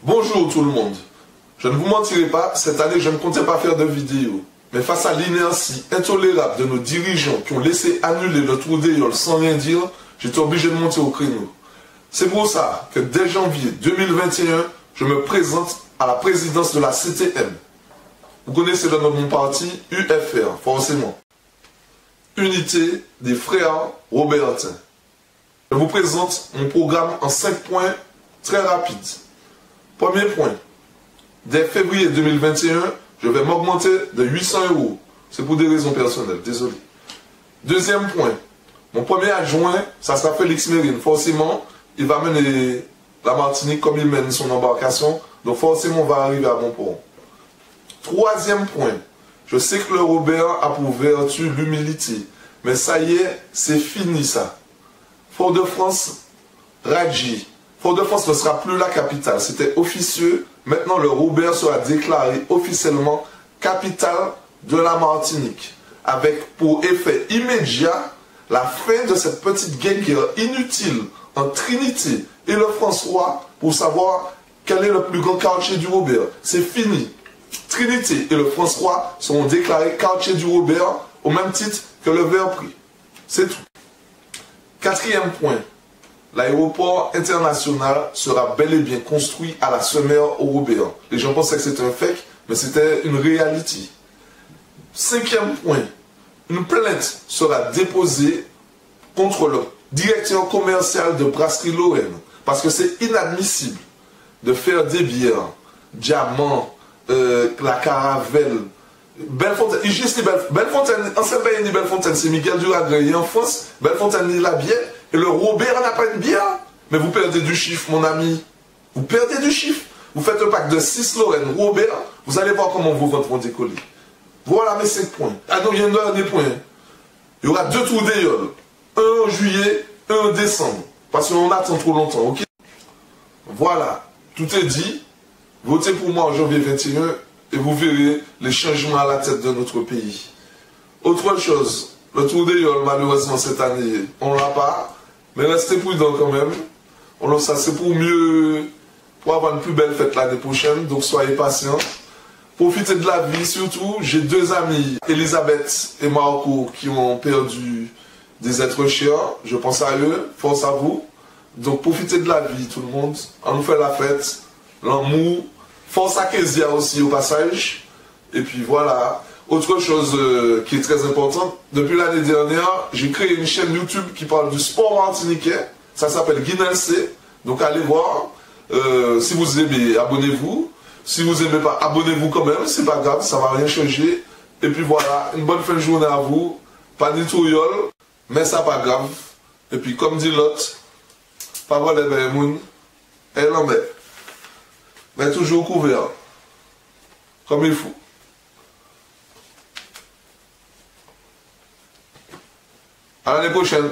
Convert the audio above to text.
Bonjour tout le monde. Je ne vous mentirai pas, cette année je ne comptais pas faire de vidéo. Mais face à l'inertie intolérable de nos dirigeants qui ont laissé annuler le Tour d'Aïol sans rien dire, j'étais obligé de monter au créneau. C'est pour ça que dès janvier 2021, je me présente à la présidence de la CTM. Vous connaissez le nom de mon parti, UFR, forcément. Unité des frères Robertin. Je vous présente mon programme en 5 points très rapides. Premier point, dès février 2021, je vais m'augmenter de 800 €. C'est pour des raisons personnelles, désolé. Deuxième point, mon premier adjoint, ça sera Félix Mérine. Forcément, il va mener la Martinique comme il mène son embarcation. Donc forcément, on va arriver à bon port. Troisième point, je sais que le Robert a pour vertu l'humilité. Mais ça y est, c'est fini ça. Fort-de-France, Radji. Fort-de-France ne sera plus la capitale. C'était officieux. Maintenant, le Robert sera déclaré officiellement capitale de la Martinique. Avec pour effet immédiat la fin de cette petite guerre inutile en Trinité et le François pour savoir quel est le plus grand quartier du Robert. C'est fini. Trinité et le François seront déclarés quartier du Robert au même titre que le Vert-Prix. C'est tout. Quatrième point. L'aéroport international sera bel et bien construit à la Semère au Robert. Les gens pensaient que c'était un fake, mais c'était une réalité. Cinquième point. Une plainte sera déposée contre le directeur commercial de Brasserie Lorraine. Parce que c'est inadmissible de faire des bières, diamants, la caravelle, Bellefontaine, juste Bellefontaine, ancien pays de Bellefontaine, c'est Miguel Duragré. En France, Bellefontaine il la bière, et le Robert n'a pas une bière. Mais vous perdez du chiffre, mon ami. Vous perdez du chiffre. Vous faites un pack de 6 Lorraine, Robert, vous allez voir comment vos ventes vont décoller. Voilà mes 5 points. Ah non, il y a un dernier point. Il y aura 2 tours d'Aïol. Un en juillet, un en décembre. Parce qu'on attend trop longtemps, ok? Voilà, tout est dit. Votez pour moi en janvier 21 et vous verrez les changements à la tête de notre pays. Autre chose, le Tour d'Aïol, malheureusement cette année, on ne l'a pas. Mais restez prudents quand même. Ça c'est pour mieux, pour avoir une plus belle fête l'année prochaine. Donc soyez patients. Profitez de la vie surtout. J'ai 2 amis, Elisabeth et Marco, qui ont perdu des êtres chers. Je pense à eux. Force à vous. Donc profitez de la vie tout le monde. On nous fait la fête. L'amour. Force à Kezia aussi au passage. Et puis voilà. Autre chose qui est très importante, depuis l'année dernière, j'ai créé une chaîne YouTube qui parle du sport martiniquais. Ça s'appelle Guinelcé. Donc allez voir. Si vous aimez, abonnez-vous. Si vous n'aimez pas, abonnez-vous quand même. C'est pas grave, ça va rien changer. Et puis voilà, une bonne fin de journée à vous. Pas du tout yol, mais ça pas grave. Et puis comme dit l'autre, pas voir les moun, elle en met. Mais toujours couvert. Comme il faut. À l'année prochaine.